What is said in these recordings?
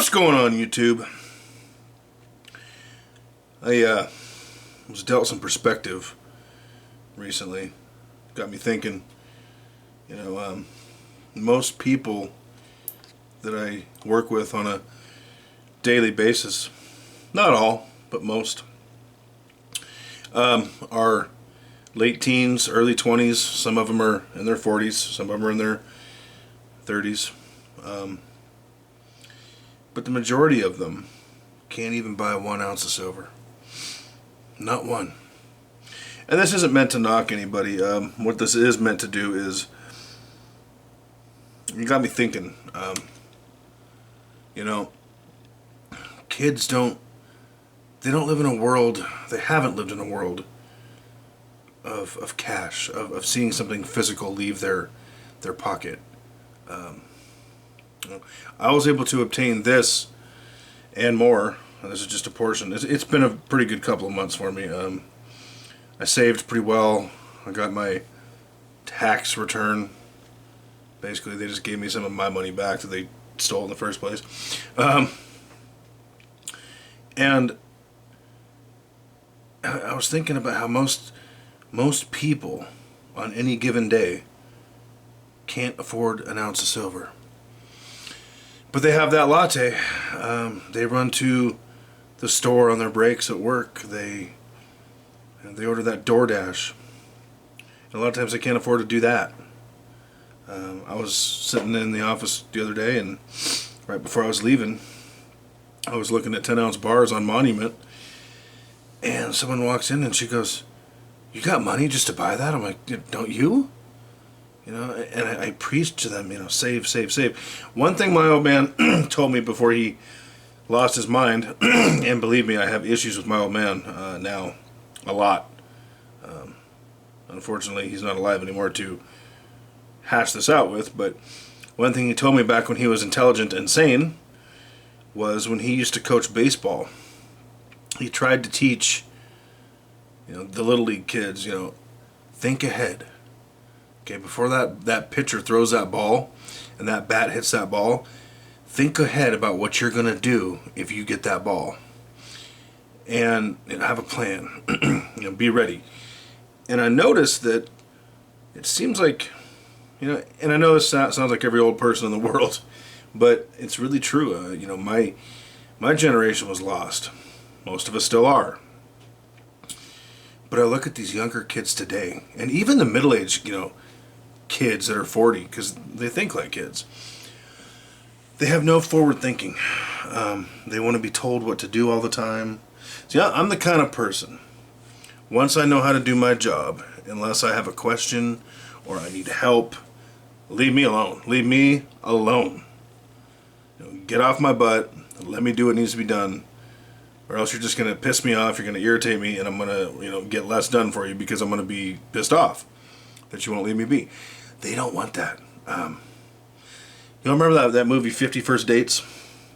What's going on, YouTube? I was dealt some perspective recently. Got me thinking. Most people that I work with on a daily basis, not all, but most, are late teens, early 20s. Some of them are in their 40s, some of them are in their 30s. But the majority of them can't even buy 1 ounce of silver. Not one. And this isn't meant to knock anybody. What this is meant to do is, you got me thinking. Kids don't live in a world, they haven't lived in a world of cash, of seeing something physical leave their pocket. I was able to obtain this and more. This is just a portion. It's been a pretty good couple of months for me. I saved pretty well. I got my tax return. Basically, they just gave me some of my money back that they stole in the first place. And I was thinking about how most people on any given day can't afford an ounce of silver. But they have that latte. They run to the store on their breaks at work. They order that DoorDash. And a lot of times they can't afford to do that. I was sitting in the office the other day, and right before I was leaving, I was looking at 10-ounce bars on Monument, and someone walks in and she goes, "You got money just to buy that?" I'm like, "Don't you?" And I preached to them, save, save, save. One thing my old man told me before he lost his mind, and believe me, I have issues with my old man now, a lot. Unfortunately, he's not alive anymore to hash this out with, but one thing he told me back when he was intelligent and sane was when he used to coach baseball. He tried to teach, the little league kids, think ahead. Okay, before that pitcher throws that ball and that bat hits that ball, think ahead about what you're going to do if you get that ball. And have a plan. Be ready. And I noticed that it seems like, and I know this sounds like every old person in the world, but it's really true. My generation was lost. Most of us still are. But I look at these younger kids today, and even the middle-aged, kids that are 40, because they think like kids. They have no forward thinking. They want to be told what to do all the time. See, I'm the kind of person, once I know how to do my job, unless I have a question or I need help, leave me alone. Leave me alone. Get off my butt, let me do what needs to be done, or else you're just going to piss me off, you're going to irritate me, and I'm going to get less done for you because I'm going to be pissed off that you won't leave me be. They don't want that. Remember that movie 50 First Dates,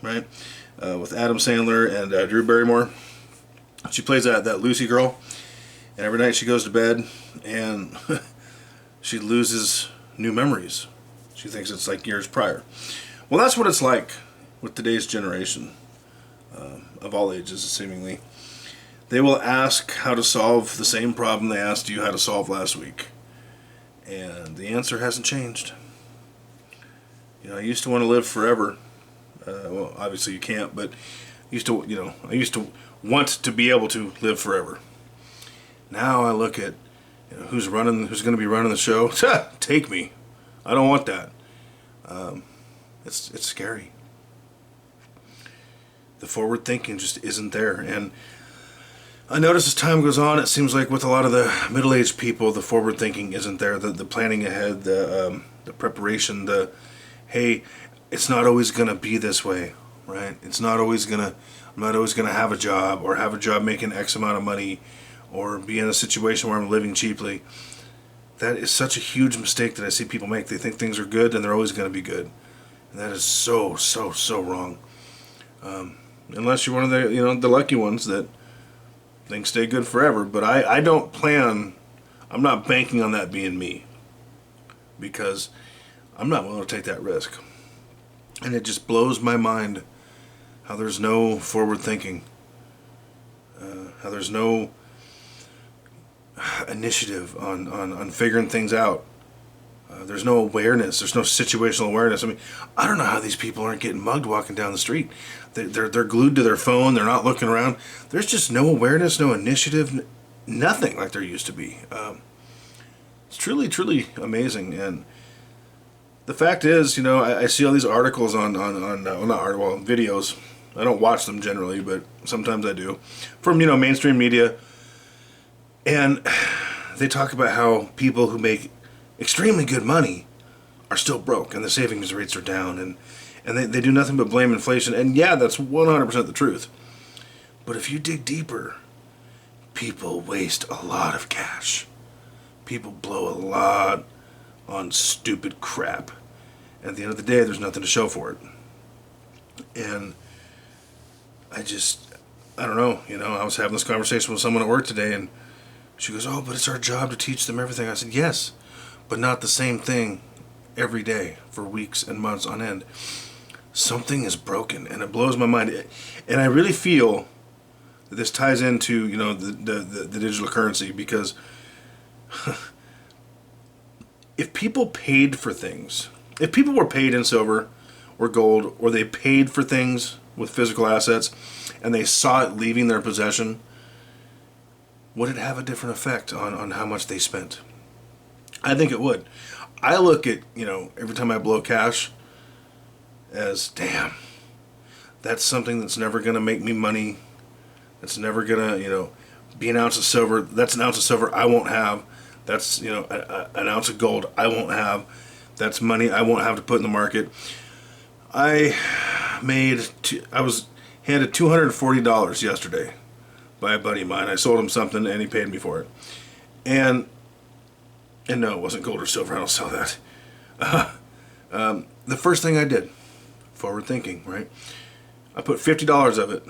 right? With Adam Sandler and Drew Barrymore. She plays that Lucy girl, and every night she goes to bed and she loses new memories. She thinks it's like years prior. Well, that's what it's like with today's generation, of all ages, seemingly. They will ask how to solve the same problem they asked you how to solve last week. And the answer hasn't changed. I used to want to live forever. Well, obviously you can't, but I used to want to be able to live forever. Now I look at who's going to be running the show. Take me. I don't want that. It's scary. The forward thinking just isn't there, and I notice as time goes on, it seems like with a lot of the middle-aged people, the forward thinking isn't there. The planning ahead, the preparation, hey, it's not always gonna be this way, right? I'm not always gonna have a job, or have a job making X amount of money, or be in a situation where I'm living cheaply. That is such a huge mistake that I see people make. They think things are good and they're always gonna be good, and that is so wrong. Unless you're one of the lucky ones that things stay good forever, but I don't plan, I'm not banking on that being me, because I'm not willing to take that risk. And it just blows my mind how there's no forward thinking, how there's no initiative on figuring things out. There's no awareness. There's no situational awareness. I mean, I don't know how these people aren't getting mugged walking down the street. They're glued to their phone. They're not looking around. There's just no awareness, no initiative, nothing like there used to be. It's truly, truly amazing. And the fact is, you know, I see all these articles on videos. I don't watch them generally, but sometimes I do, from, you know, mainstream media. And they talk about how people who make extremely good money are still broke, and the savings rates are down, and they do nothing but blame inflation. And yeah, that's 100% the truth. But if you dig deeper, people waste a lot of cash. People blow a lot on stupid crap. At the end of the day, there's nothing to show for it. And I don't know, you know, I was having this conversation with someone at work today, and she goes, "Oh, but it's our job to teach them everything." I said, "Yes, but not the same thing every day for weeks and months on end." Something is broken, and it blows my mind. And I really feel that this ties into, you know, the digital currency, because if people paid for things, if people were paid in silver or gold, or they paid for things with physical assets, and they saw it leaving their possession, would it have a different effect on how much they spent? I think it would. I look at, you know, every time I blow cash as, damn, that's something that's never going to make me money. That's never going to, you know, be an ounce of silver. That's an ounce of silver I won't have. That's, you know, an ounce of gold I won't have. That's money I won't have to put in the market. I was handed $240 yesterday by a buddy of mine. I sold him something and he paid me for it. And no, it wasn't gold or silver. I don't sell that. The first thing I did, forward thinking, right? I put $50 of it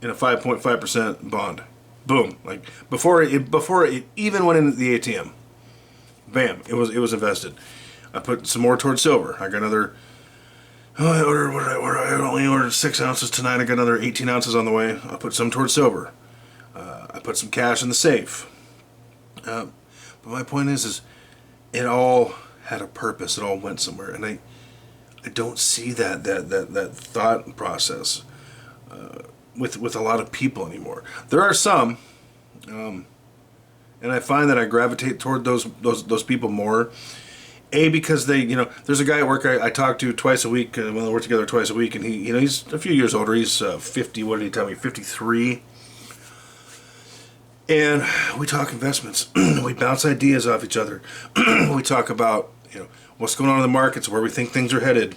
in a 5.5% bond. Boom! Like before it even went into the ATM. Bam! It was invested. I put some more towards silver. I got another. I only ordered 6 ounces tonight. I got another 18 ounces on the way. I put some towards silver. I put some cash in the safe. But my point is it all had a purpose. It all went somewhere, and I don't see that thought process with a lot of people anymore. There are some, and I find that I gravitate toward those people more. Because they, you know, there's a guy at work I talk to twice a week. We work together twice a week, and he, you know, he's a few years older. He's 50. What did he tell me? 53. And we talk investments. We bounce ideas off each other. We talk about, you know, what's going on in the markets, where we think things are headed,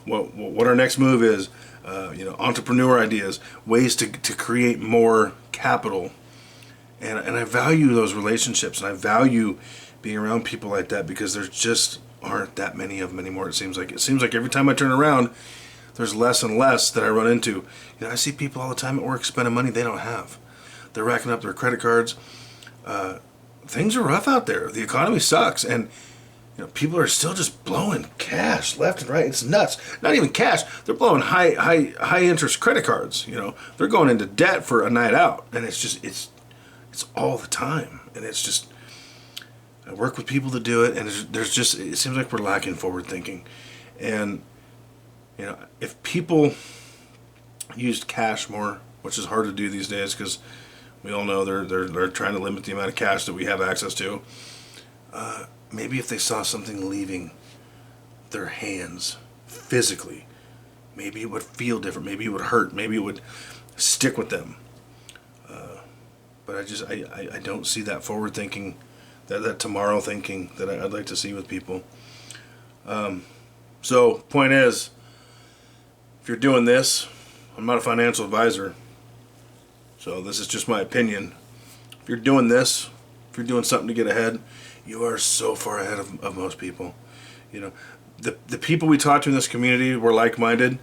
what our next move is, you know, entrepreneur ideas, ways to create more capital. And I value those relationships, and I value being around people like that, because there just aren't that many of them anymore. It seems like every time I turn around, there's less and less that I run into. You know, I see people all the time at work spending money they don't have. They're racking up their credit cards. Things are rough out there. The economy sucks, and you know, people are still just blowing cash left and right. It's nuts. Not even cash. They're blowing high interest credit cards. You know, they're going into debt for a night out, and it's all the time, and it's just. I work with people to do it, and there's just, it seems like we're lacking forward thinking. And, you know, if people used cash more, which is hard to do these days because we all know they're trying to limit the amount of cash that we have access to, maybe if they saw something leaving their hands physically, maybe it would feel different, maybe it would hurt, maybe it would stick with them. But I don't see that forward thinking, that tomorrow thinking that I'd like to see with people. So point is, if you're doing this, I'm not a financial advisor, so this is just my opinion. If you're doing this, if you're doing something to get ahead, you are so far ahead of most people. You know, the people we talk to in this community, we're like-minded.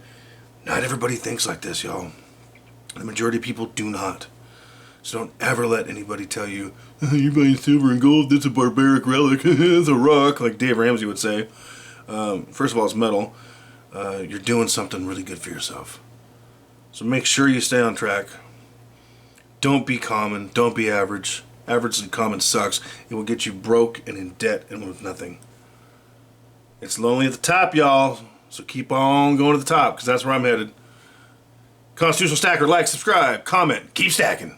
Not everybody thinks like this, y'all. The majority of people do not. So don't ever let anybody tell you, you're buying silver and gold, that's a barbaric relic, it's a rock, like Dave Ramsey would say. First of all, it's metal. You're doing something really good for yourself. So make sure you stay on track. Don't be common. Don't be average. Average and common sucks. It will get you broke and in debt and with nothing. It's lonely at the top, y'all. So keep on going to the top, because that's where I'm headed. Constitutional Stacker, like, subscribe, comment, keep stacking.